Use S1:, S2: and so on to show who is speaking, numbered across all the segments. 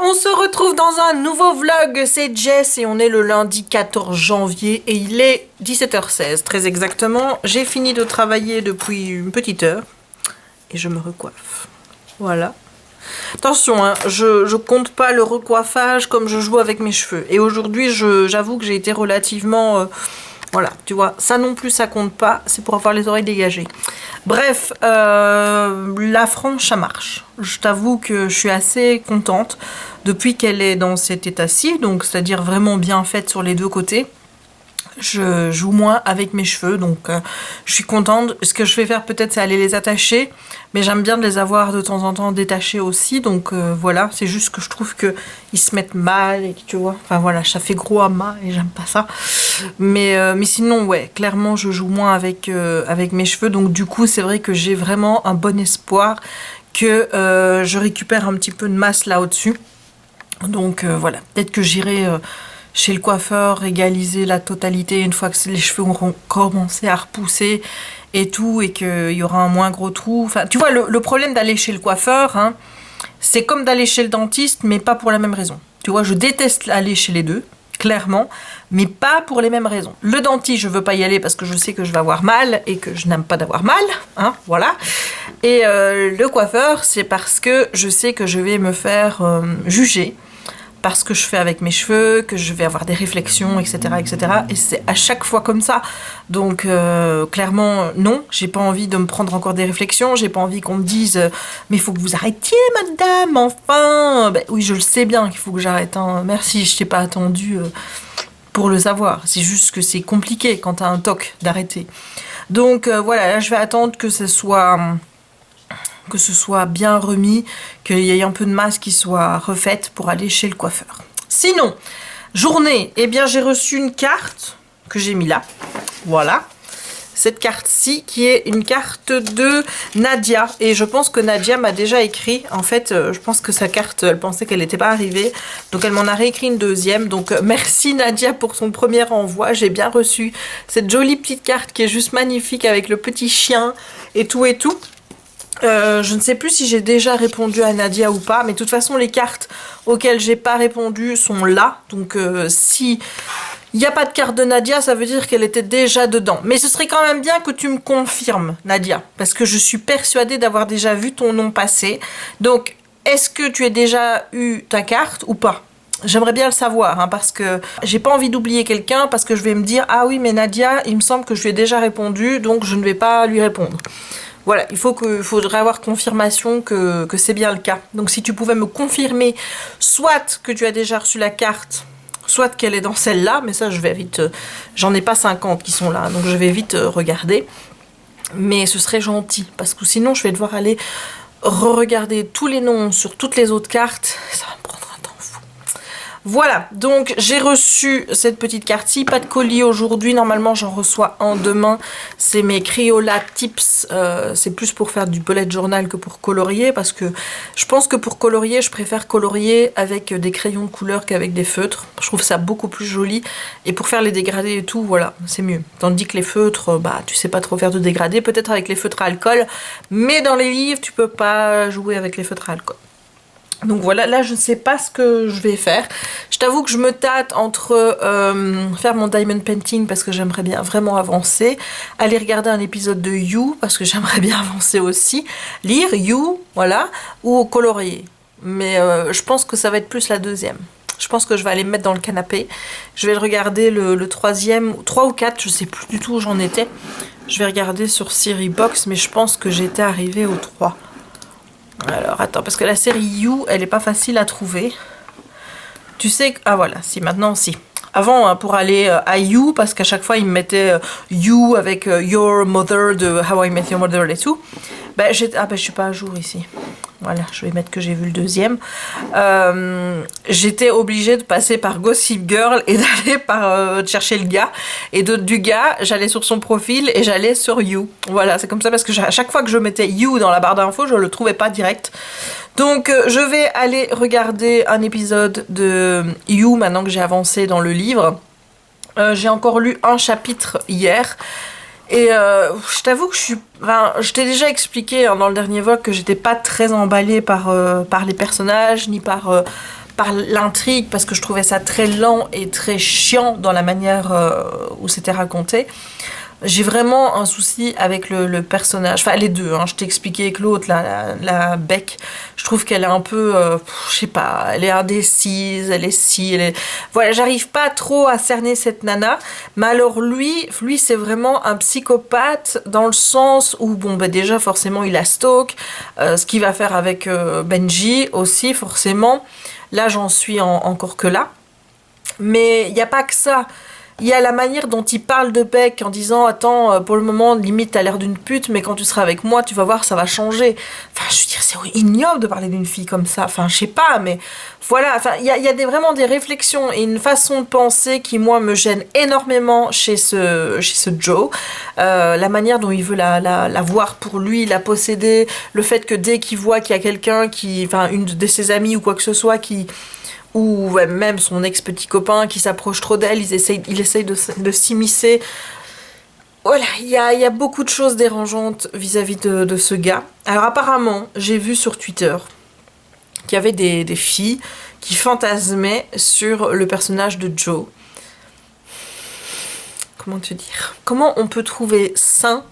S1: On se retrouve dans un nouveau vlog, c'est Jess et on est le lundi 14 janvier et il est 17h16 très exactement. J'ai fini de travailler depuis une petite heure et je me recoiffe. Voilà. Attention, hein, je compte pas le recoiffage comme je joue avec mes cheveux. Et aujourd'hui, j'avoue que j'ai été relativement... voilà, tu vois, ça non plus, ça compte pas. C'est pour avoir les oreilles dégagées. Bref, la frange, ça marche. Je t'avoue que je suis assez contente depuis qu'elle est dans cet état-ci. Donc, c'est-à-dire vraiment bien faite sur les deux côtés. Je joue moins avec mes cheveux, donc je suis contente. Ce que je vais faire peut-être, c'est aller les attacher. Mais j'aime bien de les avoir de temps en temps détachés aussi. Donc voilà, c'est juste que je trouve qu'ils se mettent mal et que tu vois. Enfin voilà, ça fait gros amas et j'aime pas ça. Mais sinon, ouais, clairement, je joue moins avec mes cheveux. Donc du coup, c'est vrai que j'ai vraiment un bon espoir que je récupère un petit peu de masse là au-dessus. Donc voilà, peut-être que j'irai... chez le coiffeur, égaliser la totalité une fois que les cheveux auront commencé à repousser et tout, et qu'il y aura un moins gros trou. Enfin, tu vois, le problème d'aller chez le coiffeur, hein, c'est comme d'aller chez le dentiste, mais pas pour la même raison. Tu vois, je déteste aller chez les deux, clairement, mais pas pour les mêmes raisons. Le dentiste, je veux pas y aller parce que je sais que je vais avoir mal et que je n'aime pas d'avoir mal, hein, voilà. Et le coiffeur, c'est parce que je sais que je vais me faire juger parce que je fais avec mes cheveux, que je vais avoir des réflexions, etc., etc. Et c'est à chaque fois comme ça. Donc, clairement, non, j'ai pas envie de me prendre encore des réflexions, j'ai pas envie qu'on me dise « Mais il faut que vous arrêtiez, madame, enfin !» Ben oui, je le sais bien qu'il faut que j'arrête, hein. Merci, je t'ai pas attendu pour le savoir. C'est juste que c'est compliqué quand t'as un toc d'arrêter. Donc, voilà, là, je vais attendre que ce soit bien remis, qu'il y ait un peu de masse qui soit refaite pour aller chez le coiffeur. Sinon, journée, eh bien j'ai reçu une carte que j'ai mis là, voilà. Cette carte-ci qui est une carte de Nadia. Et je pense que Nadia m'a déjà écrit. En fait, je pense que sa carte, elle pensait qu'elle n'était pas arrivée. Donc elle m'en a réécrit une deuxième. Donc merci Nadia pour son premier envoi. J'ai bien reçu cette jolie petite carte qui est juste magnifique avec le petit chien et tout et tout. Je ne sais plus si j'ai déjà répondu à Nadia ou pas, mais de toute façon les cartes auxquelles j'ai pas répondu sont là, donc si il n'y a pas de carte de Nadia, ça veut dire qu'elle était déjà dedans. Mais ce serait quand même bien que tu me confirmes, Nadia, parce que je suis persuadée d'avoir déjà vu ton nom passer. Donc, est-ce que tu as déjà eu ta carte ou pas ? J'aimerais bien le savoir, hein, parce que j'ai pas envie d'oublier quelqu'un, parce que je vais me dire « Ah oui, mais Nadia, il me semble que je lui ai déjà répondu, donc je ne vais pas lui répondre. » Voilà, il faudrait avoir confirmation que c'est bien le cas. Donc si tu pouvais me confirmer soit que tu as déjà reçu la carte, soit qu'elle est dans celle-là, mais ça je vais vite, j'en ai pas 50 qui sont là, donc je vais vite regarder. Mais ce serait gentil, parce que sinon je vais devoir aller re-regarder tous les noms sur toutes les autres cartes. Ça va me prendre un temps fou. Voilà, donc j'ai reçu cette petite carte-ci, pas de colis aujourd'hui, normalement j'en reçois un demain, c'est mes Crayola Tips, c'est plus pour faire du bullet journal que pour colorier, parce que je pense que pour colorier, je préfère colorier avec des crayons de couleur qu'avec des feutres, je trouve ça beaucoup plus joli, et pour faire les dégradés et tout, voilà, c'est mieux. Tandis que les feutres, bah tu sais pas trop faire de dégradés, peut-être avec les feutres à alcool, mais dans les livres, tu peux pas jouer avec les feutres à alcool. Donc voilà, là je ne sais pas ce que je vais faire. Je t'avoue que je me tâte entre faire mon diamond painting parce que j'aimerais bien vraiment avancer, aller regarder un épisode de You parce que j'aimerais bien avancer aussi, lire You, voilà, ou colorier. Mais je pense que ça va être plus la deuxième. Je pense que je vais aller me mettre dans le canapé. Je vais regarder le troisième, 3 ou 4, je sais plus du tout où j'en étais. Je vais regarder sur Siri Box, mais je pense que j'étais arrivée au 3. Alors attends, parce que la série You, elle est pas facile à trouver. Tu sais que... Ah voilà, si, maintenant si. Avant, hein, pour aller à You, parce qu'à chaque fois, ils me mettaient You avec Your Mother de How I Met Your Mother et tout. Ben, je suis pas à jour ici. Voilà, je vais mettre que j'ai vu le deuxième. J'étais obligée de passer par Gossip Girl et d'aller chercher le gars. Et du gars, j'allais sur son profil et j'allais sur You. Voilà, c'est comme ça parce que à chaque fois que je mettais You dans la barre d'infos, je le trouvais pas direct. Donc, je vais aller regarder un épisode de You maintenant que j'ai avancé dans le livre. J'ai encore lu un chapitre hier. Et je t'avoue que je t'ai déjà expliqué dans le dernier vlog que j'étais pas très emballée par les personnages, ni par l'intrigue, parce que je trouvais ça très lent et très chiant dans la manière où c'était raconté. J'ai vraiment un souci avec le personnage, enfin les deux, hein. Je t'ai expliqué que l'autre, la Beck, je trouve qu'elle est un peu, je sais pas, elle est indécise, elle est si, elle est... Voilà, j'arrive pas trop à cerner cette nana, mais alors lui c'est vraiment un psychopathe dans le sens où, bon, bah déjà forcément il a stalk, ce qu'il va faire avec Benji aussi, forcément, là j'en suis encore que là, mais il n'y a pas que ça. Il y a la manière dont il parle de Beck en disant attends, pour le moment, limite, t'as l'air d'une pute, mais quand tu seras avec moi, tu vas voir, ça va changer. Enfin, je veux dire, c'est ignoble de parler d'une fille comme ça. Enfin, je sais pas, mais voilà. Enfin, il y a vraiment des réflexions et une façon de penser qui, moi, me gêne énormément chez ce Joe. La manière dont il veut la voir pour lui, la posséder, le fait que dès qu'il voit qu'il y a quelqu'un enfin, une de ses amies ou quoi que ce soit ou ouais, même son ex-petit copain qui s'approche trop d'elle, il essaye de s'immiscer. Voilà, il y a beaucoup de choses dérangeantes vis-à-vis de ce gars. Alors apparemment, j'ai vu sur Twitter qu'il y avait des filles qui fantasmaient sur le personnage de Joe. Comment te dire ? Comment on peut trouver sain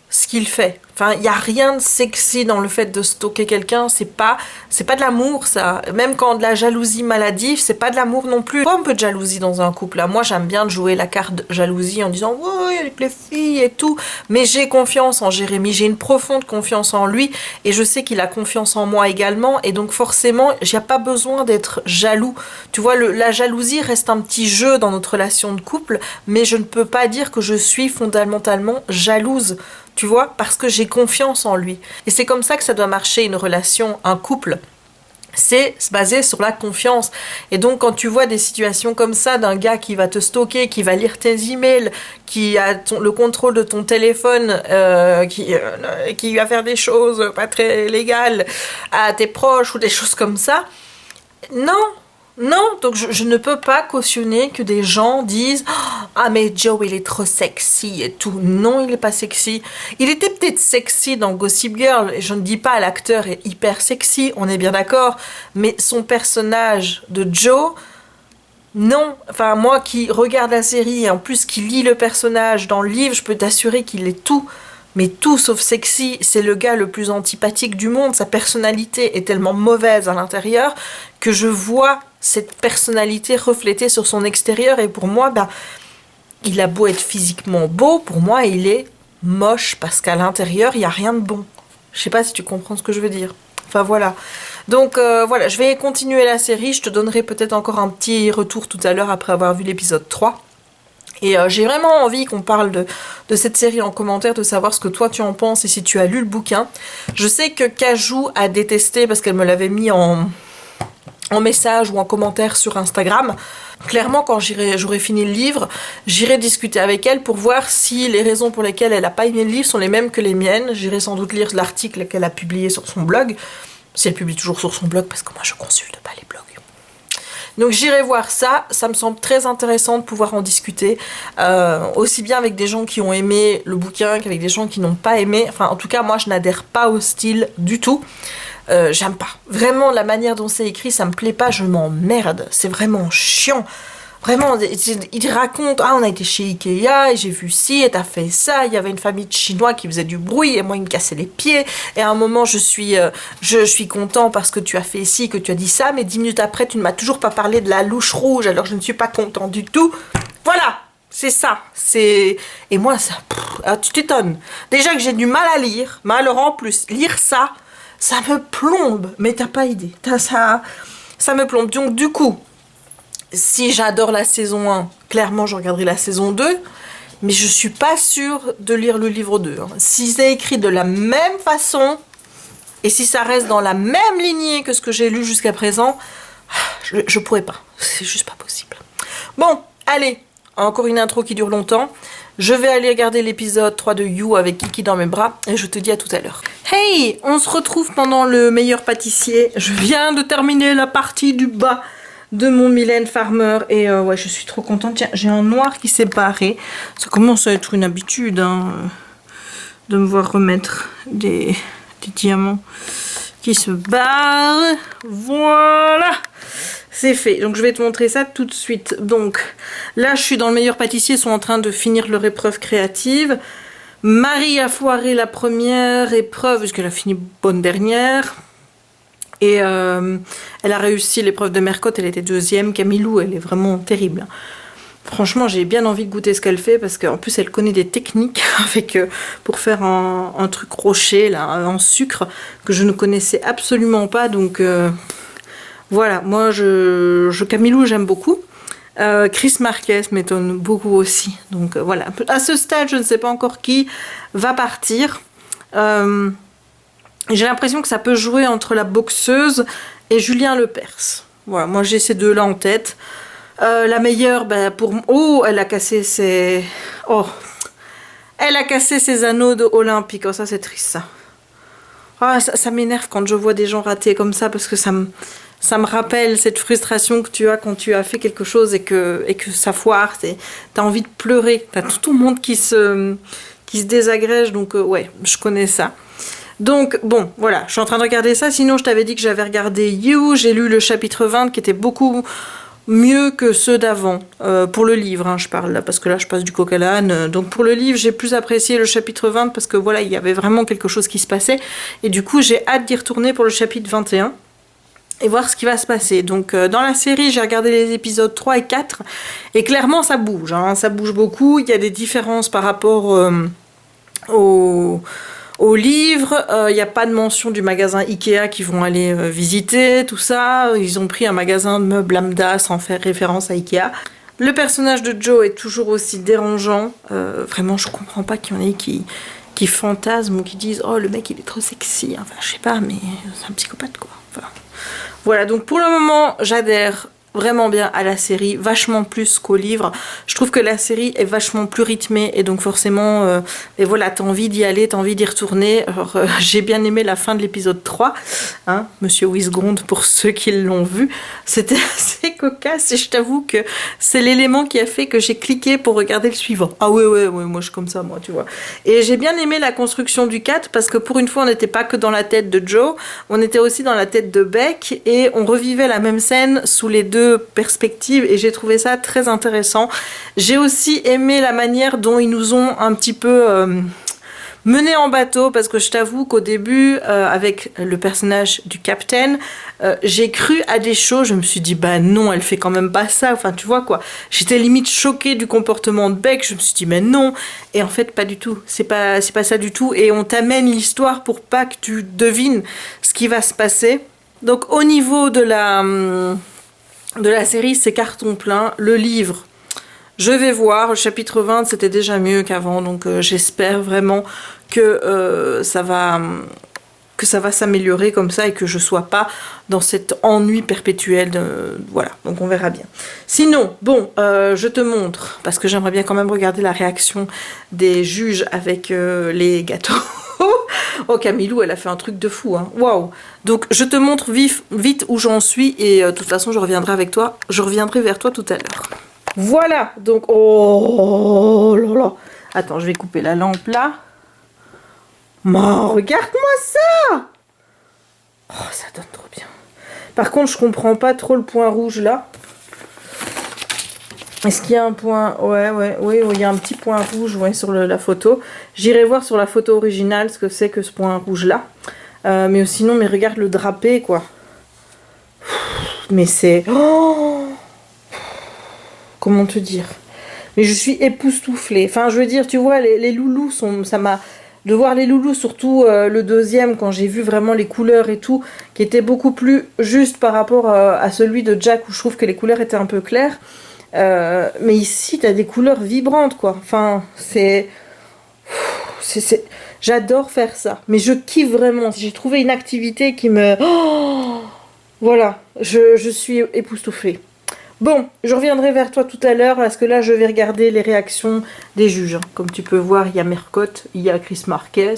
S1: ce qu'il fait? Enfin, il n'y a rien de sexy dans le fait de stalker quelqu'un, c'est pas de l'amour, ça. Même quand de la jalousie maladive, c'est pas de l'amour non plus. Pas un peu de jalousie dans un couple, là. Moi, j'aime bien jouer la carte jalousie en disant « Ouais, avec les filles et tout », mais j'ai confiance en Jérémy, j'ai une profonde confiance en lui, et je sais qu'il a confiance en moi également, et donc forcément, j'ai pas besoin d'être jaloux. Tu vois, la jalousie reste un petit jeu dans notre relation de couple, mais je ne peux pas dire que je suis fondamentalement jalouse. Tu vois, parce que j'ai confiance en lui. Et c'est comme ça que ça doit marcher une relation, un couple. C'est se baser sur la confiance. Et donc quand tu vois des situations comme ça d'un gars qui va te stalker, qui va lire tes emails, qui a le contrôle de ton téléphone, qui va faire des choses pas très légales à tes proches ou des choses comme ça, non, donc je ne peux pas cautionner que des gens disent « Ah mais Joe il est trop sexy et tout ». Non, il est pas sexy. Il était peut-être sexy dans Gossip Girl, et je ne dis pas l'acteur est hyper sexy, on est bien d'accord, mais son personnage de Joe, non. Enfin, moi qui regarde la série et en plus qui lit le personnage dans le livre, je peux t'assurer qu'il est tout. Mais tout sauf sexy, c'est le gars le plus antipathique du monde, sa personnalité est tellement mauvaise à l'intérieur que je vois cette personnalité reflétée sur son extérieur et pour moi, il a beau être physiquement beau, pour moi il est moche parce qu'à l'intérieur il n'y a rien de bon. Je sais pas si tu comprends ce que je veux dire. Enfin voilà. Donc voilà, je vais continuer la série, je te donnerai peut-être encore un petit retour tout à l'heure après avoir vu l'épisode 3. Et j'ai vraiment envie qu'on parle de cette série en commentaire, de savoir ce que toi tu en penses et si tu as lu le bouquin. Je sais que Cajou a détesté parce qu'elle me l'avait mis en message ou en commentaire sur Instagram. Clairement, quand j'aurai fini le livre, j'irai discuter avec elle pour voir si les raisons pour lesquelles elle n'a pas aimé le livre sont les mêmes que les miennes. J'irai sans doute lire l'article qu'elle a publié sur son blog, si elle publie toujours sur son blog, parce que moi je consulte pas les blogs. Donc j'irai voir ça, ça me semble très intéressant de pouvoir en discuter, aussi bien avec des gens qui ont aimé le bouquin qu'avec des gens qui n'ont pas aimé. Enfin en tout cas moi je n'adhère pas au style du tout, j'aime pas. Vraiment la manière dont c'est écrit ça me plaît pas, je m'emmerde, c'est vraiment chiant. Vraiment, il raconte, ah on a été chez Ikea et j'ai vu ci et t'as fait ça, il y avait une famille de Chinois qui faisait du bruit et moi il me cassait les pieds et à un moment je suis content parce que tu as fait ci, que tu as dit ça, mais 10 minutes après tu ne m'as toujours pas parlé de la louche rouge alors je ne suis pas content du tout. Voilà, c'est ça, et moi ça, tu t'étonnes. Déjà que j'ai du mal à lire, mais alors en plus, lire ça me plombe, mais t'as pas idée, ça me plombe, donc du coup, si j'adore la saison 1, clairement je regarderai la saison 2, mais je suis pas sûre de lire le livre 2. Si c'est écrit de la même façon, et si ça reste dans la même lignée que ce que j'ai lu jusqu'à présent, je pourrais pas. C'est juste pas possible. Bon, allez, encore une intro qui dure longtemps. Je vais aller regarder l'épisode 3 de You avec Kiki dans mes bras, et je te dis à tout à l'heure. Hey, on se retrouve pendant le meilleur pâtissier. Je viens de terminer la partie du bas de mon Mylène Farmer. Et ouais, je suis trop contente. Tiens, j'ai un noir qui s'est barré. Ça commence à être une habitude hein, de me voir remettre des diamants qui se barrent. Voilà, c'est fait. Donc je vais te montrer ça tout de suite. Donc là, je suis dans le meilleur pâtissier. Ils sont en train de finir leur épreuve créative. Marie a foiré la première épreuve puisqu'elle a fini bonne dernière. Et elle a réussi l'épreuve de Mercotte, elle était deuxième. Camilou, elle est vraiment terrible. Franchement, j'ai bien envie de goûter ce qu'elle fait parce qu'en plus, elle connaît des techniques avec, pour faire un truc rocher là, en sucre que je ne connaissais absolument pas. Donc voilà, moi, Camilou, j'aime beaucoup. Chris Marquez m'étonne beaucoup aussi. Donc voilà, à ce stade, je ne sais pas encore qui va partir. J'ai l'impression que ça peut jouer entre la boxeuse et Julien Lepers. Voilà, moi j'ai ces deux-là en tête. La meilleure, ben, pour... Oh, elle a cassé ses... Oh, elle a cassé ses anneaux olympiques. Oh, ça c'est triste ça. Ah, ça m'énerve quand je vois des gens ratés comme ça parce que ça me rappelle cette frustration que tu as quand tu as fait quelque chose et que ça foire. T'as envie de pleurer. T'as tout le monde qui se désagrège. Donc ouais, je connais ça. Donc bon, voilà, je suis en train de regarder ça. Sinon, je t'avais dit que j'avais regardé You. J'ai lu le chapitre 20 qui était beaucoup mieux que ceux d'avant. Pour le livre, hein, je parle là, parce que là, je passe du coq à l'âne. Donc pour le livre, j'ai plus apprécié le chapitre 20 parce que voilà, il y avait vraiment quelque chose qui se passait. Et du coup, j'ai hâte d'y retourner pour le chapitre 21 et voir ce qui va se passer. Donc dans la série, j'ai regardé les épisodes 3 et 4 et clairement, ça bouge. Hein, ça bouge beaucoup. Il y a des différences par rapport au livre, il n'y a pas de mention du magasin Ikea qu'ils vont aller visiter, tout ça. Ils ont pris un magasin de meubles lambda sans faire référence à Ikea. Le personnage de Joe est toujours aussi dérangeant. Vraiment, je comprends pas qu'il y en ait qui fantasment ou qui disent « Oh, le mec, il est trop sexy. » Enfin, je sais pas, mais c'est un psychopathe, quoi. Enfin, voilà, donc pour le moment, j'adhère vraiment bien à la série, vachement plus qu'au livre. Je trouve que la série est vachement plus rythmée et donc forcément, et voilà, t'as envie d'y aller, t'as envie d'y retourner. Alors, j'ai bien aimé la fin de l'épisode 3, hein, Monsieur Wisgrond, pour ceux qui l'ont vu. C'était assez cocasse et je t'avoue que c'est l'élément qui a fait que j'ai cliqué pour regarder le suivant. Ah ouais, moi je suis comme ça, moi, tu vois. Et j'ai bien aimé la construction du 4 parce que pour une fois, on n'était pas que dans la tête de Joe, on était aussi dans la tête de Beck et on revivait la même scène sous les deux perspectives et j'ai trouvé ça très intéressant. J'ai aussi aimé la manière dont ils nous ont un petit peu mené en bateau parce que je t'avoue qu'au début avec le personnage du capitaine j'ai cru à des choses, je me suis dit bah non, elle fait quand même pas ça, enfin tu vois quoi, j'étais limite choquée du comportement de Beck, je me suis dit mais non, et en fait pas du tout, c'est pas ça du tout et on t'amène l'histoire pour pas que tu devines ce qui va se passer. Donc au niveau de la série, c'est carton plein. Le livre, je vais voir. Le chapitre 20, c'était déjà mieux qu'avant. Donc j'espère vraiment que ça va s'améliorer comme ça et que je sois pas dans cet ennui perpétuel. Voilà, donc on verra bien. Sinon, bon, je te montre, parce que j'aimerais bien quand même regarder la réaction des juges avec les gâteaux. Oh, Camilou, elle a fait un truc de fou, hein. Waouh! Donc, je te montre vite où j'en suis et de toute façon, je reviendrai vers toi tout à l'heure. Voilà, donc, oh là là. Attends, je vais couper la lampe là. Oh, regarde-moi ça! Oh, ça donne trop bien. Par contre, je comprends pas trop le point rouge là. Est-ce qu'il y a un point... Oui, il y a un petit point rouge sur la photo. J'irai voir sur la photo originale ce que c'est que ce point rouge-là. Mais sinon, mais regarde le drapé, quoi. Mais c'est... Oh, comment te dire? Mais je suis époustouflée. Enfin, je veux dire, tu vois, les loulous sont... Ça m'a... De voir les loulous, surtout le deuxième, quand j'ai vu vraiment les couleurs et tout, qui était beaucoup plus juste par rapport à celui de Jack, où je trouve que les couleurs étaient un peu claires. Mais ici, t'as des couleurs vibrantes, quoi. Enfin, j'adore faire ça. Mais je kiffe vraiment. J'ai trouvé une activité qui me... Oh, voilà, je suis époustouflée. Bon, je reviendrai vers toi tout à l'heure, parce que là, je vais regarder les réactions des juges. Comme tu peux voir, il y a Mercotte, il y a Chris Marquez.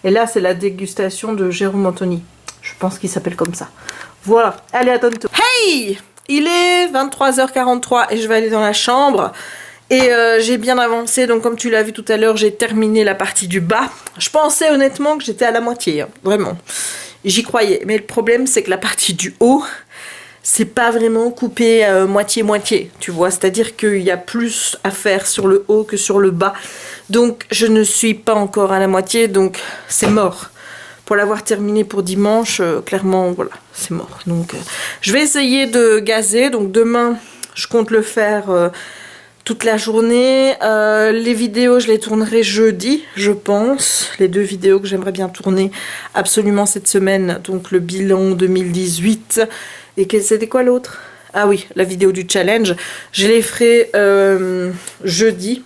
S1: Et là, c'est la dégustation de Jérôme Anthony. Je pense qu'il s'appelle comme ça. Voilà, allez, à tantôt. Hey! Il est 23h43 et je vais aller dans la chambre. Et j'ai bien avancé, donc comme tu l'as vu tout à l'heure, j'ai terminé la partie du bas. Je pensais honnêtement que j'étais à la moitié, hein, vraiment. J'y croyais, mais le problème c'est que la partie du haut, c'est pas vraiment coupé moitié-moitié, tu vois. C'est-à-dire qu'il y a plus à faire sur le haut que sur le bas. Donc je ne suis pas encore à la moitié, donc c'est mort. Pour l'avoir terminé pour dimanche, clairement, voilà, c'est mort. Donc je vais essayer de gazer, donc demain, je compte le faire... toute la journée. Les vidéos, je les tournerai jeudi, je pense. Les 2 vidéos que j'aimerais bien tourner absolument cette semaine. Donc le bilan 2018. Et c'était quoi l'autre? Ah oui, la vidéo du challenge. Je les ferai jeudi.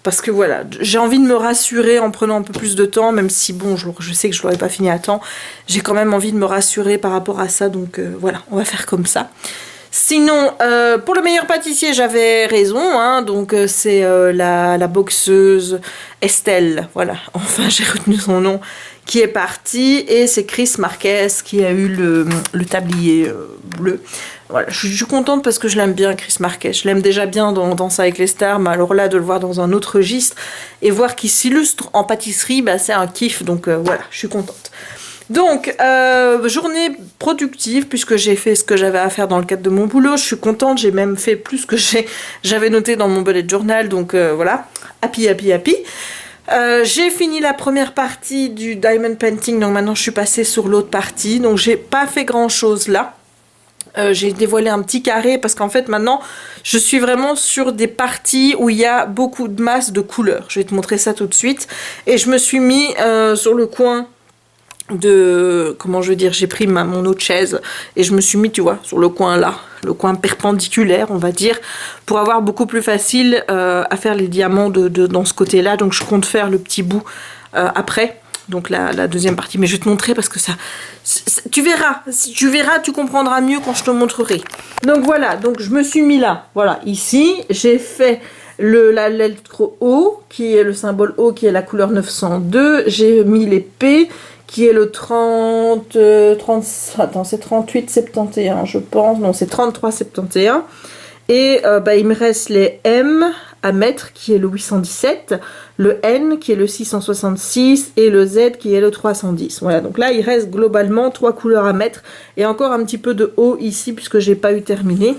S1: Parce que voilà, j'ai envie de me rassurer en prenant un peu plus de temps. Même si bon, je sais que je ne l'aurais pas fini à temps. J'ai quand même envie de me rassurer par rapport à ça. Donc voilà, on va faire comme ça. Sinon, pour le meilleur pâtissier, j'avais raison, hein, donc c'est la boxeuse Estelle, voilà, enfin j'ai retenu son nom, qui est partie, et c'est Chris Marquez qui a eu le tablier bleu. Voilà, je suis contente parce que je l'aime bien, Chris Marquez, je l'aime déjà bien dans Danse avec les stars, mais alors là, de le voir dans un autre registre, et voir qu'il s'illustre en pâtisserie, bah, c'est un kiff, donc voilà, je suis contente. Donc, journée productive, puisque j'ai fait ce que j'avais à faire dans le cadre de mon boulot. Je suis contente, j'ai même fait plus que j'avais noté dans mon bullet journal. Donc voilà, happy, happy, happy. J'ai fini la première partie du diamond painting, donc maintenant je suis passée sur l'autre partie. Donc j'ai pas fait grand chose là. J'ai dévoilé un petit carré parce qu'en fait maintenant je suis vraiment sur des parties où il y a beaucoup de masse de couleurs. Je vais te montrer ça tout de suite. Et je me suis mis sur le coin de, comment je veux dire, j'ai pris mon autre chaise et je me suis mis, tu vois, sur le coin là, le coin perpendiculaire, on va dire, pour avoir beaucoup plus facile à faire les diamants dans ce côté là. Donc je compte faire le petit bout après, donc la deuxième partie, mais je vais te montrer parce que ça tu verras, si tu verras, tu comprendras mieux quand je te montrerai. Donc voilà, donc je me suis mis là, voilà, ici j'ai fait la lettre O qui est le symbole O qui est la couleur 902, j'ai mis l'épée qui est le attends, c'est 38,71 je pense, non c'est 33,71 et il me reste les M à mettre qui est le 817, le N qui est le 666 et le Z qui est le 310. Voilà, donc là il reste globalement 3 couleurs à mettre et encore un petit peu de haut ici puisque j'ai pas eu terminé.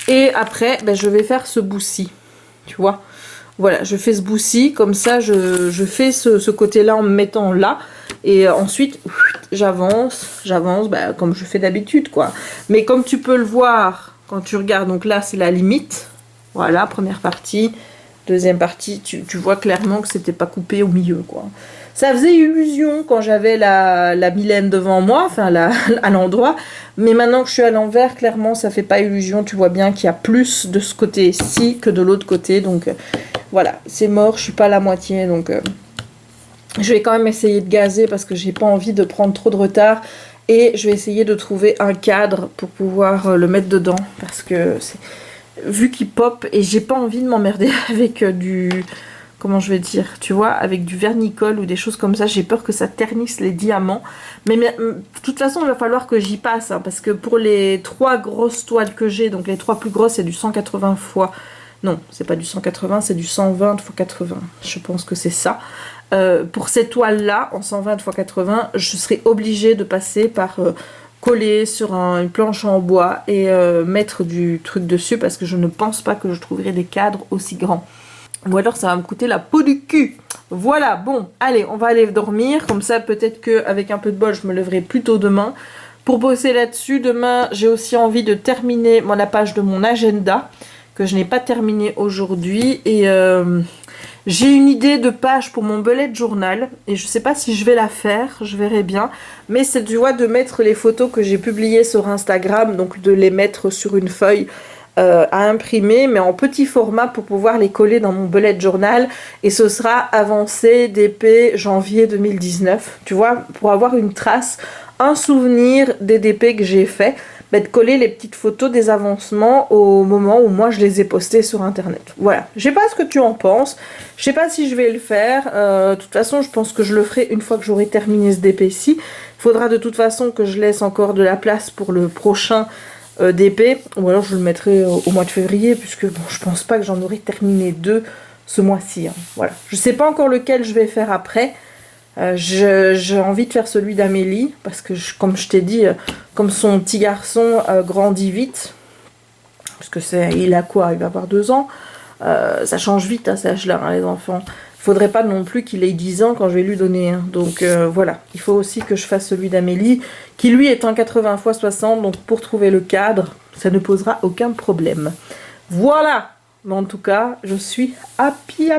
S1: Et après je vais faire ce bout-ci, tu vois. Voilà, je fais ce bout-ci, comme ça je fais ce côté-là en me mettant là. Et ensuite, j'avance, comme je fais d'habitude, quoi. Mais comme tu peux le voir, quand tu regardes, donc là, c'est la limite. Voilà, première partie. Deuxième partie, tu vois clairement que c'était pas coupé au milieu, quoi. Ça faisait illusion quand j'avais la Mylène devant moi, enfin, à l'endroit. Mais maintenant que je suis à l'envers, clairement, ça fait pas illusion. Tu vois bien qu'il y a plus de ce côté-ci que de l'autre côté. Donc, voilà, c'est mort, je suis pas à la moitié, donc... je vais quand même essayer de gazer parce que j'ai pas envie de prendre trop de retard. Et je vais essayer de trouver un cadre pour pouvoir le mettre dedans. Parce que c'est vu qu'il pop et j'ai pas envie de m'emmerder avec du... Comment je vais dire, tu vois, avec du vernicole ou des choses comme ça. J'ai peur que ça ternisse les diamants. Mais de toute façon, il va falloir que j'y passe. Hein, parce que pour les 3 grosses toiles que j'ai, donc les 3 plus grosses, c'est du 180 fois... Non, c'est pas du 180, c'est du 120 x 80. Je pense que c'est ça. Pour ces toiles-là, en 120 x 80, je serai obligée de passer par coller sur une planche en bois et mettre du truc dessus parce que je ne pense pas que je trouverai des cadres aussi grands. Ou alors ça va me coûter la peau du cul. Voilà, bon, allez, on va aller dormir. Comme ça, peut-être qu'avec un peu de bol, je me lèverai plus tôt demain. Pour bosser là-dessus, demain, j'ai aussi envie de terminer la page de mon agenda que je n'ai pas terminé aujourd'hui. Et j'ai une idée de page pour mon bullet journal. Et je ne sais pas si je vais la faire, je verrai bien. Mais c'est, tu vois, de mettre les photos que j'ai publiées sur Instagram, donc de les mettre sur une feuille à imprimer, mais en petit format pour pouvoir les coller dans mon bullet journal. Et ce sera avancé DP janvier 2019, tu vois, pour avoir une trace, un souvenir des DP que j'ai fait, de coller les petites photos des avancements au moment où moi je les ai postées sur internet. Voilà, je sais pas ce que tu en penses, je sais pas si je vais le faire, de toute façon je pense que je le ferai une fois que j'aurai terminé ce DP-ci. Il faudra de toute façon que je laisse encore de la place pour le prochain d'épée, ou alors je le mettrai au mois de février, puisque bon, je pense pas que j'en aurai terminé 2 ce mois-ci. Hein. Voilà. Je sais pas encore lequel je vais faire après. J'ai envie de faire celui d'Amélie, parce que comme je t'ai dit, comme son petit garçon grandit vite, parce que il a quoi? Il va avoir 2 ans. Ça change vite à cet âge-là, hein, les enfants. Il faudrait pas non plus qu'il ait 10 ans quand je vais lui donner. Hein. Donc voilà, il faut aussi que je fasse celui d'Amélie, qui lui est en 80 x 60, donc pour trouver le cadre, ça ne posera aucun problème. Voilà. Mais en tout cas, je suis happy.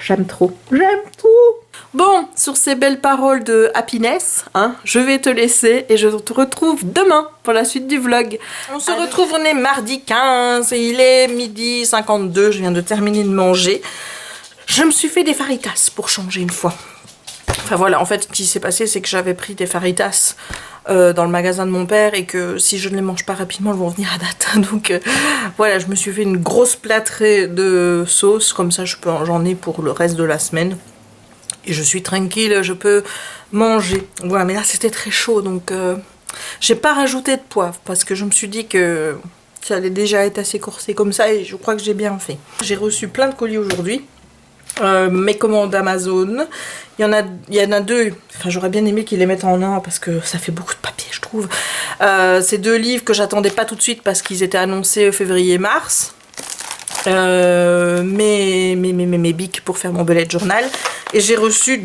S1: J'aime trop. Bon, sur ces belles paroles de happiness, hein, je vais te laisser et je te retrouve demain pour la suite du vlog. On se retrouve, on est mardi 15 et il est midi 52, je viens de terminer de manger. Je me suis fait des faritas pour changer une fois. Enfin voilà, en fait, ce qui s'est passé, c'est que j'avais pris des faritas dans le magasin de mon père et que si je ne les mange pas rapidement, elles vont venir à date. Donc voilà, je me suis fait une grosse plâtrée de sauce, comme ça j'en ai pour le reste de la semaine. Et je suis tranquille, je peux manger. Voilà, mais là c'était très chaud, donc j'ai pas rajouté de poivre parce que je me suis dit que ça allait déjà être assez corsé comme ça et je crois que j'ai bien fait. J'ai reçu plein de colis aujourd'hui. Mes commandes Amazon, il y en a 2, enfin j'aurais bien aimé qu'ils les mettent en un parce que ça fait beaucoup de papier je trouve. C'est 2 livres que j'attendais pas tout de suite parce qu'ils étaient annoncés février-mars. Mes bics pour faire mon bullet journal. Et j'ai reçu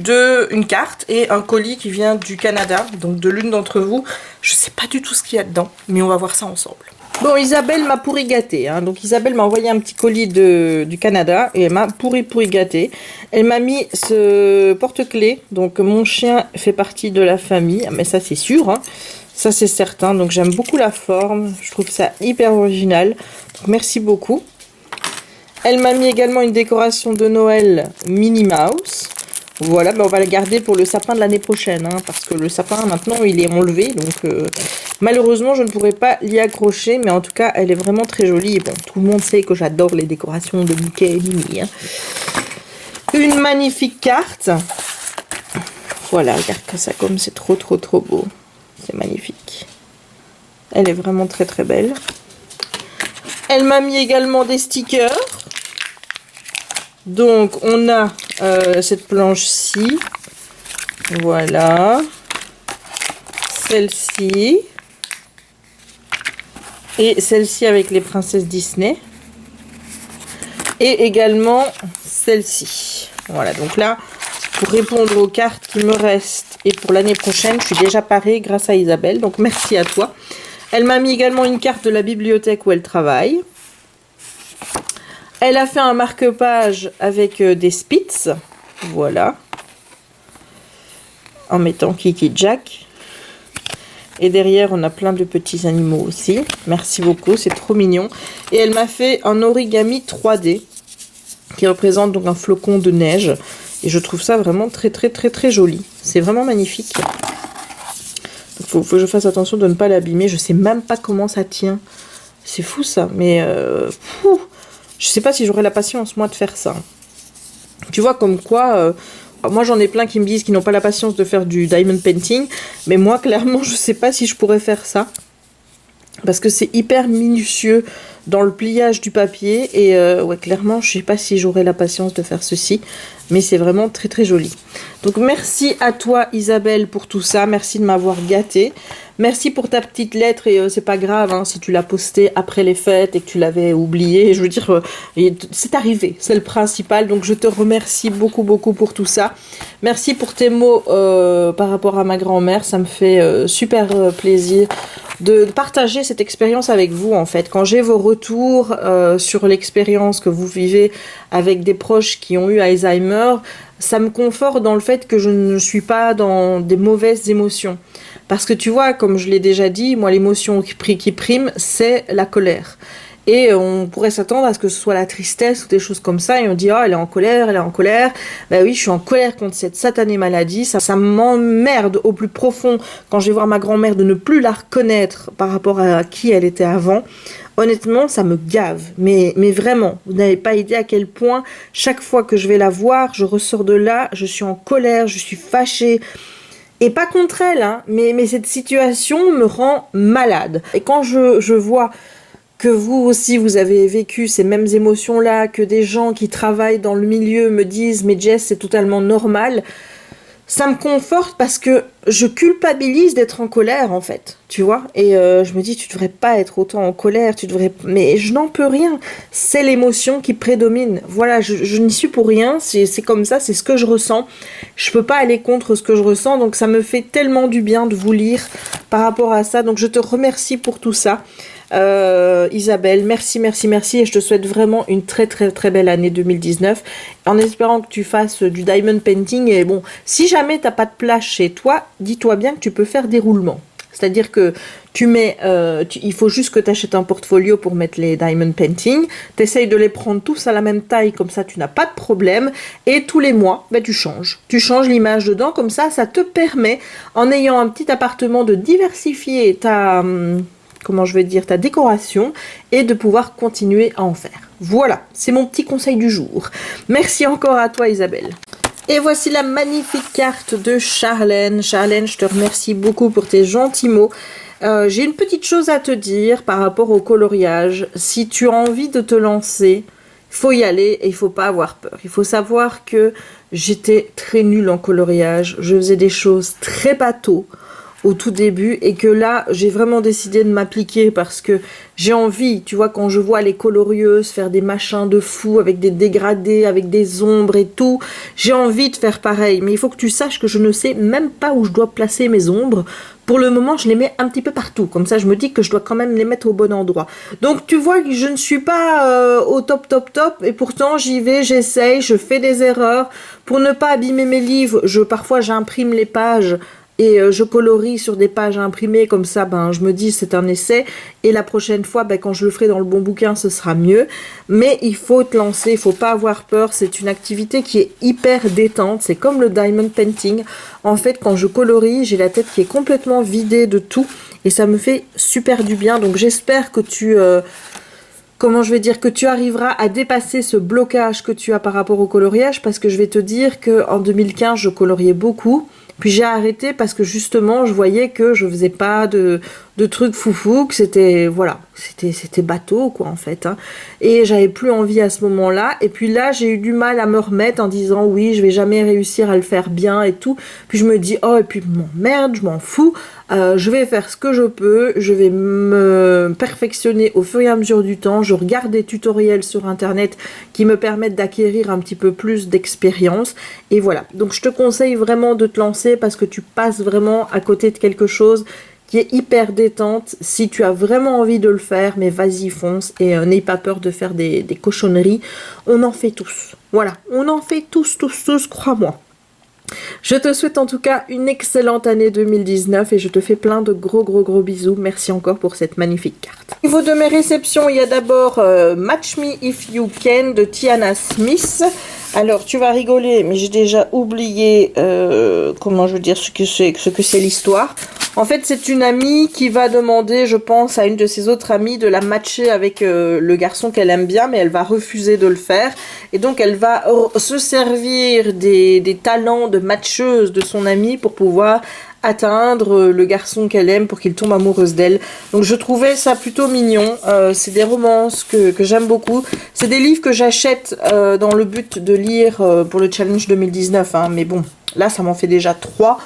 S1: une carte et un colis qui vient du Canada, donc de l'une d'entre vous. Je sais pas du tout ce qu'il y a dedans, mais on va voir ça ensemble. Bon, Isabelle m'a pourri gâté, hein. Donc Isabelle m'a envoyé un petit colis du Canada et elle m'a pourri gâté. Elle m'a mis ce porte-clés, donc mon chien fait partie de la famille, mais ça c'est sûr, hein. Ça c'est certain, donc j'aime beaucoup la forme, je trouve ça hyper original, donc merci beaucoup. Elle m'a mis également une décoration de Noël Minnie Mouse. Voilà, on va la garder pour le sapin de l'année prochaine, hein, parce que le sapin maintenant il est enlevé, donc malheureusement je ne pourrai pas l'y accrocher, mais en tout cas elle est vraiment très jolie. Et bon, tout le monde sait que j'adore les décorations de Mickey et Minnie. Hein. Une magnifique carte. Voilà, regarde ça comme c'est trop beau. C'est magnifique. Elle est vraiment très belle. Elle m'a mis également des stickers. Donc on a cette planche-ci, voilà, celle-ci, et celle-ci avec les princesses Disney, et également celle-ci. Voilà, donc là, pour répondre aux cartes qui me restent, et pour l'année prochaine, je suis déjà parée grâce à Isabelle, donc merci à toi. Elle m'a mis également une carte de la bibliothèque où elle travaille. Elle a fait un marque-page avec des Spitz, voilà, en mettant Kiki Jack. Et derrière, on a plein de petits animaux aussi. Merci beaucoup, c'est trop mignon. Et elle m'a fait un origami 3D qui représente donc un flocon de neige. Et je trouve ça vraiment très joli. C'est vraiment magnifique. Il faut que je fasse attention de ne pas l'abîmer. Je sais même pas comment ça tient. C'est fou ça, mais... je sais pas si j'aurai la patience, moi, de faire ça. Tu vois, comme quoi... moi, j'en ai plein qui me disent qu'ils n'ont pas la patience de faire du diamond painting. Mais moi, clairement, je sais pas si je pourrais faire ça. Parce que c'est hyper minutieux dans le pliage du papier. Et ouais, clairement, je sais pas si j'aurai la patience de faire ceci. Mais c'est vraiment très joli. Donc, merci à toi, Isabelle, pour tout ça. Merci de m'avoir gâtée. Merci pour ta petite lettre et c'est pas grave hein, si tu l'as postée après les fêtes et que tu l'avais oubliée. Je veux dire, c'est arrivé, c'est le principal. Donc je te remercie beaucoup pour tout ça. Merci pour tes mots par rapport à ma grand-mère. Ça me fait super plaisir de partager cette expérience avec vous en fait. Quand j'ai vos retours sur l'expérience que vous vivez avec des proches qui ont eu Alzheimer, ça me conforte dans le fait que je ne suis pas dans des mauvaises émotions. Parce que tu vois, comme je l'ai déjà dit, moi l'émotion qui prime, c'est la colère. Et on pourrait s'attendre à ce que ce soit la tristesse ou des choses comme ça. Et on dit, oh, elle est en colère, elle est en colère. Ben oui, je suis en colère contre cette satanée maladie. Ça m'emmerde au plus profond quand je vais voir ma grand-mère de ne plus la reconnaître par rapport à qui elle était avant. Honnêtement, ça me gave. Mais vraiment, vous n'avez pas idée à quel point, chaque fois que je vais la voir, je ressors de là, je suis en colère, je suis fâchée. Et pas contre elle, hein, mais cette situation me rend malade. Et quand je vois que vous aussi, vous avez vécu ces mêmes émotions-là, que des gens qui travaillent dans le milieu me disent « mais Jess, c'est totalement normal », ça me conforte parce que je culpabilise d'être en colère, en fait, tu vois. Et je me dis, tu devrais pas être autant en colère, tu devrais... Mais je n'en peux rien. C'est l'émotion qui prédomine. Voilà, je n'y suis pour rien. C'est comme ça, c'est ce que je ressens. Je peux pas aller contre ce que je ressens. Donc ça me fait tellement du bien de vous lire par rapport à ça. Donc je te remercie pour tout ça. Isabelle, merci, merci, merci, et je te souhaite vraiment une très très très belle année 2019, en espérant que tu fasses du diamond painting. Et bon, si jamais t'as pas de place chez toi, dis-toi bien que tu peux faire des roulements, c'est-à-dire que tu mets, il faut juste que tu achètes un portfolio pour mettre les diamond painting, t'essayes de les prendre tous à la même taille, comme ça tu n'as pas de problème, et tous les mois, ben, tu changes l'image dedans, comme ça te permet, en ayant un petit appartement, de diversifier ta... comment je vais dire, ta décoration, et de pouvoir continuer à en faire. Voilà, c'est mon petit conseil du jour. Merci encore à toi Isabelle. Et voici la magnifique carte de Charlène. Charlène, je te remercie beaucoup pour tes gentils mots. J'ai une petite chose à te dire par rapport au coloriage. Si tu as envie de te lancer, il faut y aller et il faut pas avoir peur. Il faut savoir que j'étais très nulle en coloriage. Je faisais des choses très bateaux au tout début, et que là j'ai vraiment décidé de m'appliquer parce que j'ai envie, tu vois, quand je vois les colorieuses faire des machins de fou avec des dégradés, avec des ombres et tout, j'ai envie de faire pareil. Mais il faut que tu saches que je ne sais même pas où je dois placer mes ombres. Pour le moment, je les mets un petit peu partout, comme ça je me dis que je dois quand même les mettre au bon endroit. Donc tu vois que je ne suis pas au top, et pourtant j'y vais, j'essaye, je fais des erreurs. Pour ne pas abîmer mes livres, parfois j'imprime les pages et je colorie sur des pages imprimées, comme ça ben, je me dis c'est un essai, et la prochaine fois ben, quand je le ferai dans le bon bouquin ce sera mieux. Mais il faut te lancer, il faut pas avoir peur, c'est une activité qui est hyper détente, c'est comme le diamond painting. En fait quand je colorie, j'ai la tête qui est complètement vidée de tout et ça me fait super du bien. Donc j'espère que tu... comment je vais dire, que tu arriveras à dépasser ce blocage que tu as par rapport au coloriage, parce que je vais te dire qu'en 2015 je coloriais beaucoup. Puis j'ai arrêté parce que justement je voyais que je faisais pas de trucs foufou, que c'était voilà, c'était bateau quoi en fait, hein. Et j'avais plus envie à ce moment-là. Et puis là j'ai eu du mal à me remettre en disant oui je vais jamais réussir à le faire bien et tout. Puis je me dis oh et puis merde je m'en fous, je vais faire ce que je peux, je vais me perfectionner au fur et à mesure du temps. Je regarde des tutoriels sur internet qui me permettent d'acquérir un petit peu plus d'expérience. Et voilà, donc je te conseille vraiment de te lancer parce que tu passes vraiment à côté de quelque chose qui est hyper détente. Si tu as vraiment envie de le faire, mais vas-y fonce et n'aie pas peur de faire des cochonneries. On en fait tous. Voilà, on en fait tous, crois-moi. Je te souhaite en tout cas une excellente année 2019 et je te fais plein de gros bisous. Merci encore pour cette magnifique carte. Au niveau de mes réceptions, il y a d'abord Match Me If You Can de Tiana Smith. Alors tu vas rigoler, mais j'ai déjà oublié comment je veux dire ce que c'est l'histoire. En fait, c'est une amie qui va demander, je pense, à une de ses autres amies de la matcher avec le garçon qu'elle aime bien, mais elle va refuser de le faire. Et donc, elle va se servir des talents de matcheuse de son amie pour pouvoir atteindre le garçon qu'elle aime pour qu'il tombe amoureuse d'elle. Donc je trouvais ça plutôt mignon. C'est des romances que j'aime beaucoup. C'est des livres que j'achète dans le but de lire pour le challenge 2019. Hein. Mais bon, là ça m'en fait déjà 3.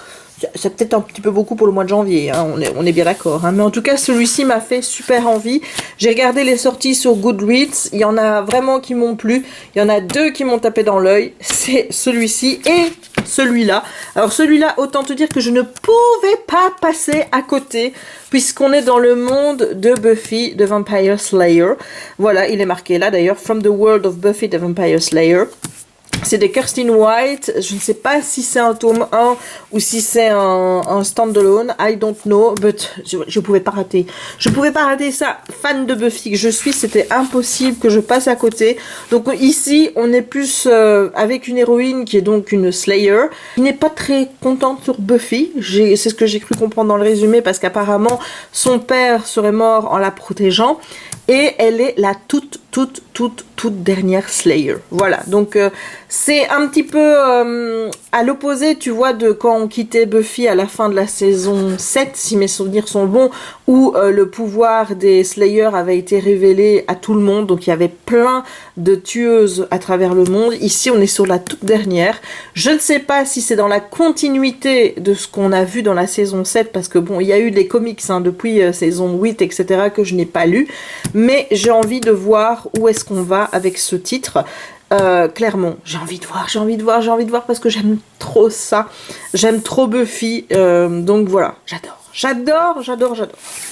S1: C'est peut-être un petit peu beaucoup pour le mois de janvier, hein, on est bien d'accord. Hein. Mais en tout cas, celui-ci m'a fait super envie. J'ai regardé les sorties sur Goodreads. Il y en a vraiment qui m'ont plu. Il y en a 2 qui m'ont tapé dans l'œil. C'est celui-ci et celui-là. Alors celui-là, autant te dire que je ne pouvais pas passer à côté, puisqu'on est dans le monde de Buffy the Vampire Slayer. Voilà, il est marqué là d'ailleurs, From the World of Buffy the Vampire Slayer. C'est des Kirsten White, je ne sais pas si c'est un tome 1 ou si c'est un standalone, I don't know, but je pouvais pas rater. Je pouvais pas rater ça, fan de Buffy que je suis, c'était impossible que je passe à côté. Donc ici, on est plus avec une héroïne qui est donc une Slayer, qui n'est pas très contente sur Buffy, c'est ce que j'ai cru comprendre dans le résumé, parce qu'apparemment, son père serait mort en la protégeant. Et elle est la toute toute dernière Slayer. Voilà, donc c'est un petit peu à l'opposé, tu vois, de quand on quittait Buffy à la fin de la saison 7, si mes souvenirs sont bons, où le pouvoir des Slayers avait été révélé à tout le monde, donc il y avait plein de tueuses à travers le monde. Ici, on est sur la toute dernière. Je ne sais pas si c'est dans la continuité de ce qu'on a vu dans la saison 7, parce que bon, il y a eu des comics hein, depuis saison 8, etc., que je n'ai pas lu, mais j'ai envie de voir où est-ce qu'on va avec ce titre. Clairement, j'ai envie de voir parce que j'aime trop ça, j'aime trop Buffy, donc voilà, j'adore.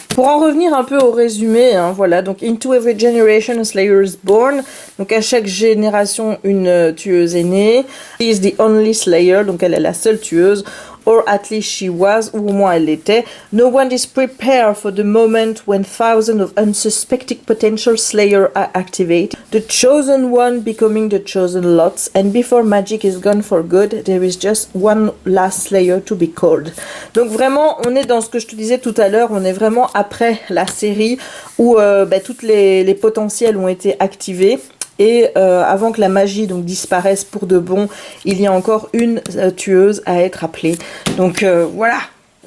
S1: Pour en revenir un peu au résumé, hein, voilà, donc Into every generation a Slayer is born, donc à chaque génération une tueuse est née. She is the only Slayer, donc elle est la seule tueuse, or at least she was, ou au moins elle l'était. No one is prepared for the moment when thousands of unsuspecting potential Slayers are activated, the chosen one becoming the chosen lots, and before magic is gone for good, there is just one last Slayer to be called. Donc vraiment, on est dans ce que je te disais tout à l'heure, on est vraiment après la série où toutes les potentiels ont été activés. Et avant que la magie donc disparaisse pour de bon, il y a encore une tueuse à être appelée. Donc voilà,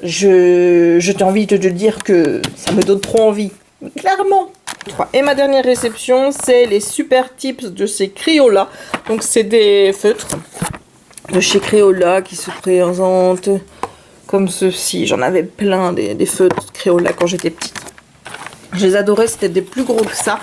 S1: j'ai envie de te dire que ça me donne trop envie, clairement. Et ma dernière réception, c'est les super tips de ces Crayola. Donc c'est des feutres de chez Crayola qui se présentent comme ceci. J'en avais plein des feutres Crayola quand j'étais petite. Je les adorais, c'était des plus gros que ça.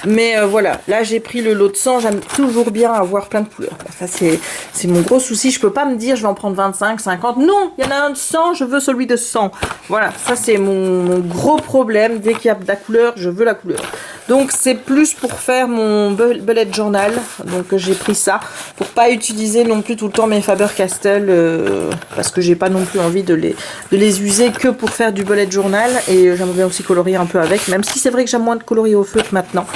S1: Mais voilà, là j'ai pris le lot de 100. J'aime toujours bien avoir plein de couleurs. Ça c'est mon gros souci. Je peux pas me dire je vais en prendre 25, 50. Non, il y en a un de 100, je veux celui de 100. Voilà, ça c'est mon gros problème. Dès qu'il y a de la couleur, je veux la couleur. Donc c'est plus pour faire mon bullet journal. Donc j'ai pris ça pour pas utiliser non plus tout le temps mes Faber-Castell parce que j'ai pas non plus envie de les user que pour faire du bullet journal. Et j'aimerais bien aussi colorier un peu avec, même si c'est vrai que j'aime moins de colorier au feutre maintenant.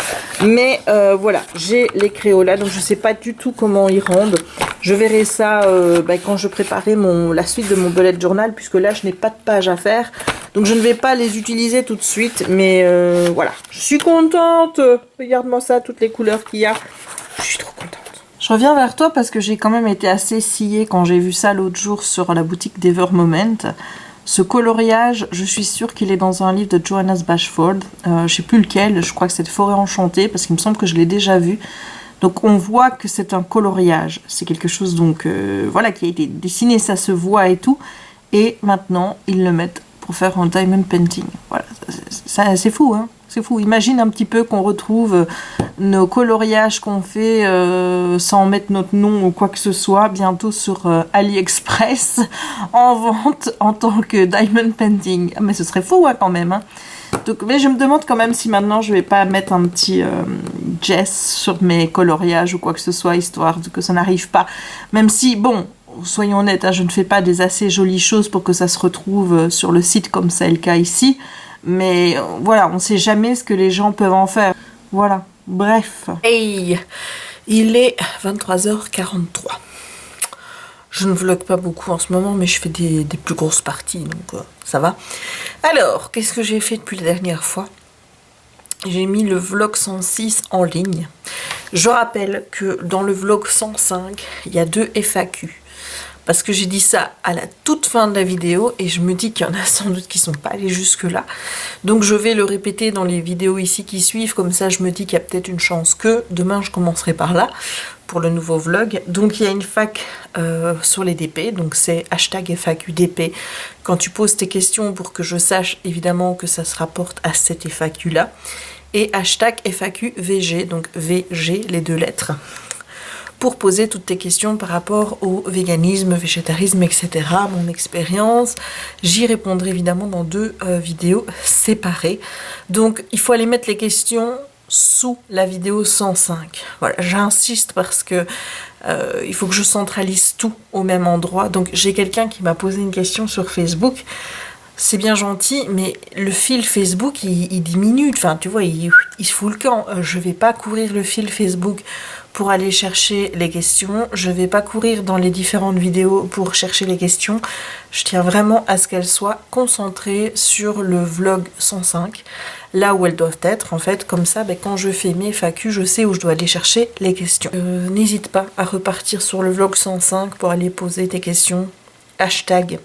S1: Mais voilà, j'ai les Crayola, donc je sais pas du tout comment ils rendent. Je verrai ça quand je préparerai la suite de mon bullet journal, puisque là je n'ai pas de page à faire. Donc je ne vais pas les utiliser tout de suite, mais voilà. Je suis contente. Regarde-moi ça, toutes les couleurs qu'il y a. Je suis trop contente. Je reviens vers toi parce que j'ai quand même été assez sciée quand j'ai vu ça l'autre jour sur la boutique d'Ever Moment. Ce coloriage, je suis sûre qu'il est dans un livre de Johannes Bashford. Je sais plus lequel, je crois que c'est Forêt enchantée, parce qu'il me semble que je l'ai déjà vu. Donc on voit que c'est un coloriage. C'est quelque chose donc voilà, qui a été dessiné, ça se voit et tout. Et maintenant, ils le mettent pour faire un diamond painting. Voilà, c'est fou, hein. C'est fou. Imagine un petit peu qu'on retrouve nos coloriages qu'on fait sans mettre notre nom ou quoi que ce soit bientôt sur AliExpress en vente en tant que diamond painting. Ah, mais ce serait fou hein, quand même. Hein. Donc, mais je me demande quand même si maintenant je vais pas mettre un petit Jess sur mes coloriages ou quoi que ce soit histoire que ça n'arrive pas. Même si, bon, soyons honnêtes, hein, je ne fais pas des assez jolies choses pour que ça se retrouve sur le site comme c'est le cas ici. Mais voilà, on ne sait jamais ce que les gens peuvent en faire. Voilà, bref. Hey, il est 23h43. Je ne vlog pas beaucoup en ce moment, mais je fais des plus grosses parties, donc ça va. Alors, qu'est-ce que j'ai fait depuis la dernière fois? J'ai mis le vlog 106 en ligne. Je rappelle que dans le vlog 105, il y a 2 FAQ. Parce que j'ai dit ça à la toute fin de la vidéo et je me dis qu'il y en a sans doute qui ne sont pas allés jusque là. Donc je vais le répéter dans les vidéos ici qui suivent. Comme ça je me dis qu'il y a peut-être une chance que demain je commencerai par là pour le nouveau vlog. Donc il y a une FAQ sur les DP. Donc c'est hashtag FAQ DP. Quand tu poses tes questions pour que je sache évidemment que ça se rapporte à cette FAQ là. Et hashtag FAQ VG. Donc VG les 2 lettres. Pour poser toutes tes questions par rapport au véganisme, végétarisme, etc. Mon expérience, j'y répondrai évidemment dans 2 vidéos séparées. Donc il faut aller mettre les questions sous la vidéo 105. Voilà, j'insiste parce que il faut que je centralise tout au même endroit. Donc j'ai quelqu'un qui m'a posé une question sur Facebook. C'est bien gentil, mais le fil Facebook, il diminue. Enfin, tu vois, il se fout le camp. Je vais pas courir le fil Facebook pour aller chercher les questions. Je vais pas courir dans les différentes vidéos pour chercher les questions. Je tiens vraiment à ce qu'elles soient concentrées sur le vlog 105, là où elles doivent être. En fait, comme ça, quand je fais mes FAQ, je sais où je dois aller chercher les questions. N'hésite pas à repartir sur le vlog 105 pour aller poser tes questions. Hashtag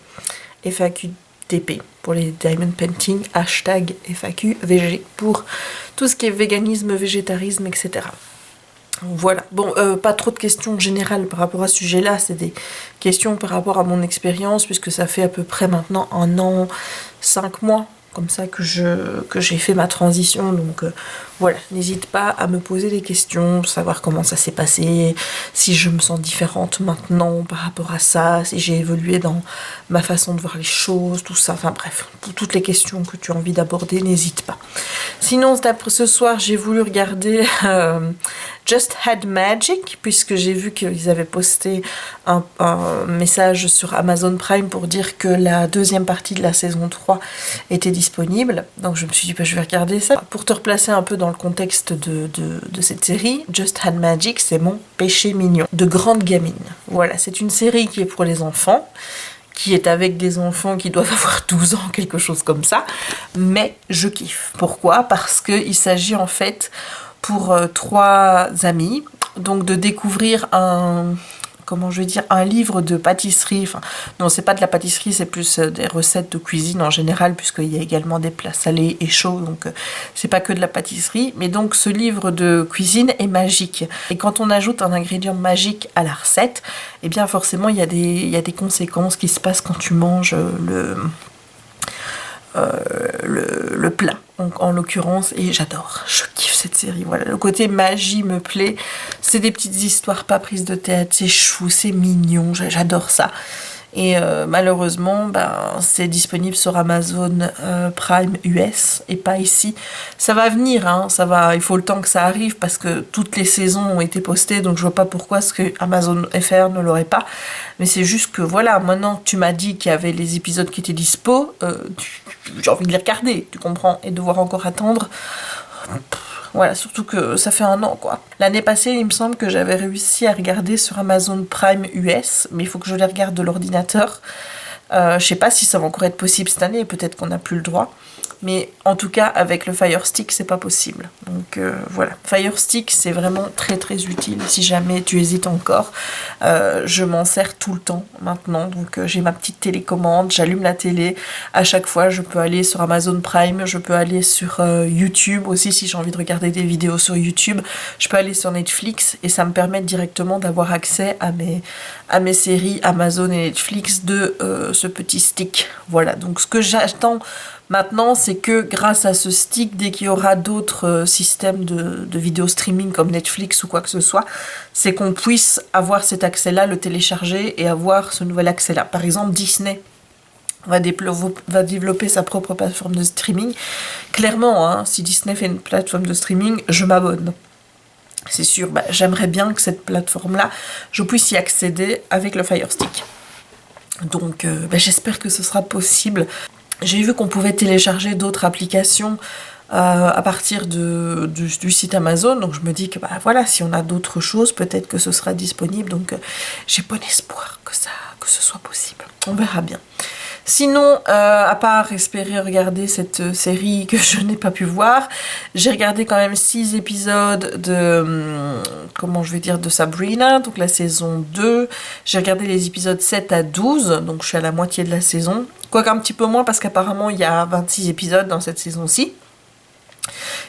S1: FAQTP pour les Diamond Painting, hashtag FAQVG pour tout ce qui est véganisme, végétarisme, etc. Voilà, bon, pas trop de questions générales par rapport à ce sujet-là, c'est des questions par rapport à mon expérience, puisque ça fait à peu près maintenant 1 an, 5 mois, comme ça que j'ai fait ma transition, donc voilà, n'hésite pas à me poser des questions, pour savoir comment ça s'est passé, si je me sens différente maintenant par rapport à ça, si j'ai évolué dans ma façon de voir les choses, tout ça, enfin bref, pour toutes les questions que tu as envie d'aborder, n'hésite pas. Sinon, ce soir, j'ai voulu regarder Just Had Magic, puisque j'ai vu qu'ils avaient posté un message sur Amazon Prime pour dire que la deuxième partie de la saison 3 était disponible. Donc je me suis dit, je vais regarder ça. Pour te replacer un peu dans le contexte de cette série, Just Had Magic, c'est mon péché mignon de grande gamine. Voilà, c'est une série qui est pour les enfants, qui est avec des enfants qui doivent avoir 12 ans, quelque chose comme ça. Mais je kiffe. Pourquoi ? Parce qu'il s'agit en fait pour 3 amis, donc de découvrir un livre de pâtisserie. Enfin, non, c'est pas de la pâtisserie, c'est plus des recettes de cuisine en général, puisqu'il y a également des plats salés et chauds, donc c'est pas que de la pâtisserie. Mais donc ce livre de cuisine est magique. Et quand on ajoute un ingrédient magique à la recette, eh bien forcément il y a des conséquences qui se passent quand tu manges le plat, donc, en l'occurrence, et j'adore, je kiffe cette série, voilà, le côté magie me plaît, c'est des petites histoires pas prises de tête, c'est chou, c'est mignon, j'adore ça. Et malheureusement, c'est disponible sur Amazon Prime US et pas ici. Ça va venir, hein, il faut le temps que ça arrive parce que toutes les saisons ont été postées, donc je vois pas pourquoi ce que Amazon FR ne l'aurait pas. Mais c'est juste que voilà, maintenant que tu m'as dit qu'il y avait les épisodes qui étaient dispo, j'ai envie de les regarder, tu comprends, et devoir encore attendre. Voilà, surtout que ça fait 1 an, quoi. L'année passée, il me semble que j'avais réussi à regarder sur Amazon Prime US, mais il faut que je les regarde de l'ordinateur. Je sais pas si ça va encore être possible cette année, peut-être qu'on n'a plus le droit. Mais en tout cas, avec le Fire Stick, c'est pas possible. Donc voilà. Fire Stick, c'est vraiment très très utile si jamais tu hésites encore. Je m'en sers tout le temps maintenant. Donc j'ai ma petite télécommande, j'allume la télé. À chaque fois, je peux aller sur Amazon Prime, je peux aller sur YouTube aussi si j'ai envie de regarder des vidéos sur YouTube. Je peux aller sur Netflix et ça me permet directement d'avoir accès à mes séries Amazon et Netflix de ce petit stick. Voilà. Donc ce que j'attends maintenant, c'est que grâce à ce stick, dès qu'il y aura d'autres systèmes de vidéo streaming comme Netflix ou quoi que ce soit, c'est qu'on puisse avoir cet accès-là, le télécharger et avoir ce nouvel accès-là. Par exemple, Disney va développer sa propre plateforme de streaming. Clairement, hein, si Disney fait une plateforme de streaming, je m'abonne. C'est sûr, j'aimerais bien que cette plateforme-là, je puisse y accéder avec le Fire Stick. Donc, j'espère que ce sera possible. J'ai vu qu'on pouvait télécharger d'autres applications à partir du site Amazon, donc je me dis que voilà, si on a d'autres choses, peut-être que ce sera disponible, donc j'ai bon espoir que ce soit possible. On verra bien. Sinon, à part espérer regarder cette série que je n'ai pas pu voir, j'ai regardé quand même 6 épisodes de Sabrina, donc la saison 2. J'ai regardé les épisodes 7 à 12, donc je suis à la moitié de la saison. Quoique un petit peu moins parce qu'apparemment il y a 26 épisodes dans cette saison-ci.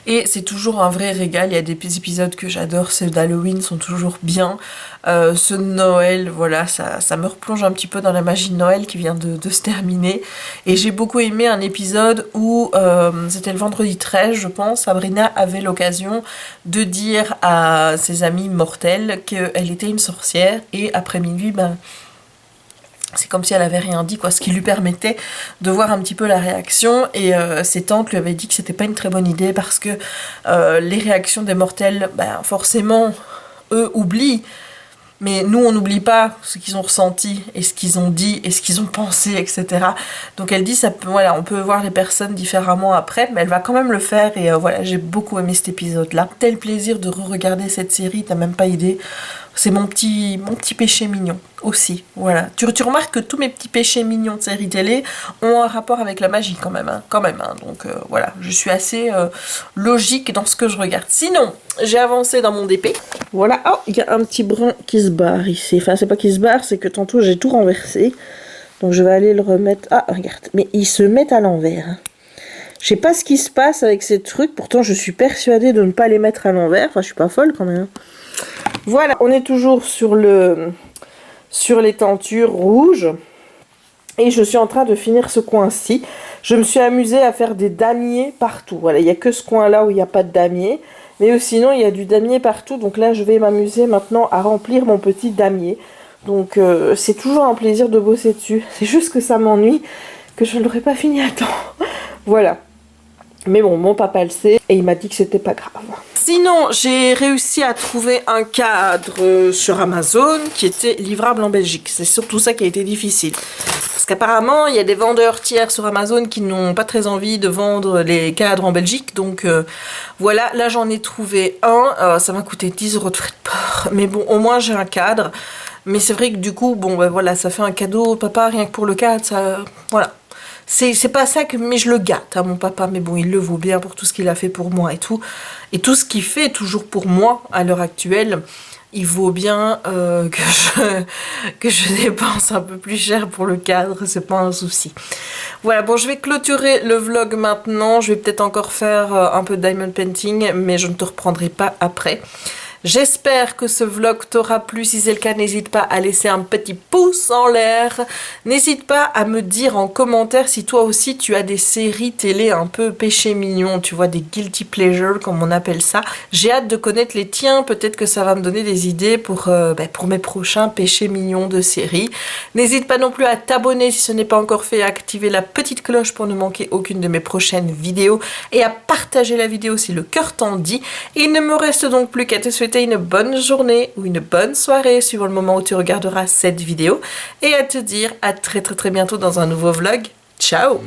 S1: Et c'est toujours un vrai régal, il y a des épisodes que j'adore, ceux d'Halloween sont toujours bien. Ceux de Noël, voilà, ça me replonge un petit peu dans la magie de Noël qui vient de se terminer. Et j'ai beaucoup aimé un épisode où, c'était le vendredi 13 je pense, Sabrina avait l'occasion de dire à ses amis mortels qu'elle était une sorcière. Et après minuit, c'est comme si elle avait rien dit, quoi, ce qui lui permettait de voir un petit peu la réaction. Et ses tantes lui avaient dit que c'était pas une très bonne idée parce que les réactions des mortels, forcément, eux oublient. Mais nous, on n'oublie pas ce qu'ils ont ressenti et ce qu'ils ont dit et ce qu'ils ont pensé, etc. Donc elle dit, ça peut, voilà, on peut voir les personnes différemment après, mais elle va quand même le faire. Et voilà, j'ai beaucoup aimé cet épisode-là. Tel plaisir de re-regarder cette série, t'as même pas idée. C'est mon petit péché mignon aussi. Voilà. Tu remarques que tous mes petits péchés mignons de séries télé ont un rapport avec la magie quand même. Hein. Donc voilà, je suis assez logique dans ce que je regarde. Sinon, j'ai avancé dans mon DP. Voilà. Oh, il y a un petit brin qui se barre ici. Enfin, c'est pas qui se barre, c'est que tantôt j'ai tout renversé. Donc je vais aller le remettre. Ah, regarde. Mais ils se mettent à l'envers. Hein. Je sais pas ce qui se passe avec ces trucs. Pourtant, je suis persuadée de ne pas les mettre à l'envers. Enfin, je suis pas folle quand même. Voilà, on est toujours sur les tentures rouges. Et je suis en train de finir ce coin-ci. Je me suis amusée à faire des damiers partout. Voilà, il n'y a que ce coin-là où il n'y a pas de damier. Mais sinon, il y a du damier partout. Donc là, je vais m'amuser maintenant à remplir mon petit damier. Donc, c'est toujours un plaisir de bosser dessus. C'est juste que ça m'ennuie, que je ne l'aurais pas fini à temps. Voilà. Mais bon, mon papa le sait et il m'a dit que c'était pas grave. Sinon, j'ai réussi à trouver un cadre sur Amazon qui était livrable en Belgique. C'est surtout ça qui a été difficile. Parce qu'apparemment, il y a des vendeurs tiers sur Amazon qui n'ont pas très envie de vendre les cadres en Belgique. Donc voilà, là j'en ai trouvé un. Ça m'a coûté 10 € de frais de port. Mais bon, au moins j'ai un cadre. Mais c'est vrai que du coup, bon, ben voilà, ça fait un cadeau, papa, rien que pour le cadre, ça... Voilà. C'est pas ça que... Mais je le gâte, hein, mon papa. Mais bon, il le vaut bien pour tout ce qu'il a fait pour moi et tout. Et tout ce qu'il fait toujours pour moi, à l'heure actuelle, il vaut bien que je dépense un peu plus cher pour le cadre. C'est pas un souci. Voilà, bon, je vais clôturer le vlog maintenant. Je vais peut-être encore faire un peu de diamond painting, mais je ne te reprendrai pas après. J'espère que ce vlog t'aura plu. Si c'est le cas, n'hésite pas à laisser un petit pouce en l'air. N'hésite pas à me dire en commentaire si toi aussi tu as des séries télé un peu péché mignon, tu vois, des guilty pleasures comme on appelle ça. J'ai hâte de connaître les tiens, peut-être que ça va me donner des idées pour mes prochains péchés mignons de séries. N'hésite pas non plus à t'abonner si ce n'est pas encore fait, à activer la petite cloche pour ne manquer aucune de mes prochaines vidéos et à partager la vidéo si le cœur t'en dit. Il ne me reste donc plus qu'à te souhaiter une bonne journée ou une bonne soirée suivant le moment où tu regarderas cette vidéo et à te dire à très bientôt dans un nouveau vlog. Ciao!